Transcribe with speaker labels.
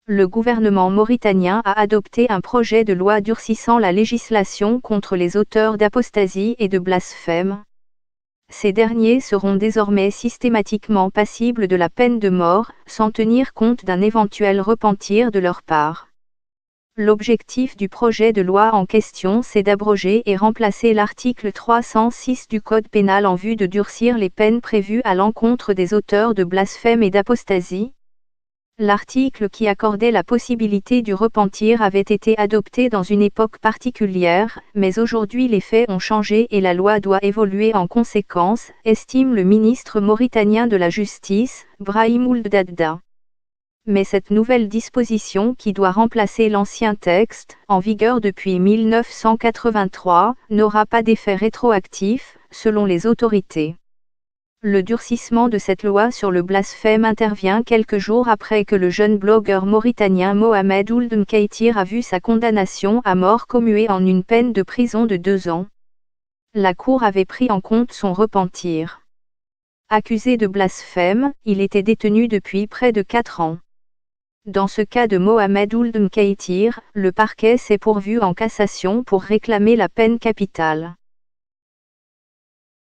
Speaker 1: Le gouvernement mauritanien a adopté un projet de loi durcissant la législation contre les auteurs d'apostasie et de blasphème. Ces derniers seront désormais systématiquement passibles de la peine de mort, sans tenir compte d'un éventuel repentir de leur part. L'objectif du projet de loi en question c'est d'abroger et remplacer l'article 306 du Code pénal en vue de durcir les peines prévues à l'encontre des auteurs de blasphème et d'apostasie. L'article qui accordait la possibilité du repentir avait été adopté dans une époque particulière, mais aujourd'hui les faits ont changé et la loi doit évoluer en conséquence, estime le ministre mauritanien de la Justice, Brahim Ould Daddah. Mais cette nouvelle disposition qui doit remplacer l'ancien texte, en vigueur depuis 1983, n'aura pas d'effet rétroactif, selon les autorités. Le durcissement de cette loi sur le blasphème intervient quelques jours après que le jeune blogueur mauritanien Mohamed Ould Mkaitir a vu sa condamnation à mort commuée en une peine de prison de 2 ans. La Cour avait pris en compte son repentir. Accusé de blasphème, il était détenu depuis près de 4 ans. Dans ce cas de Mohamed Ould Mkaitir, le parquet s'est pourvu en cassation pour réclamer la peine capitale.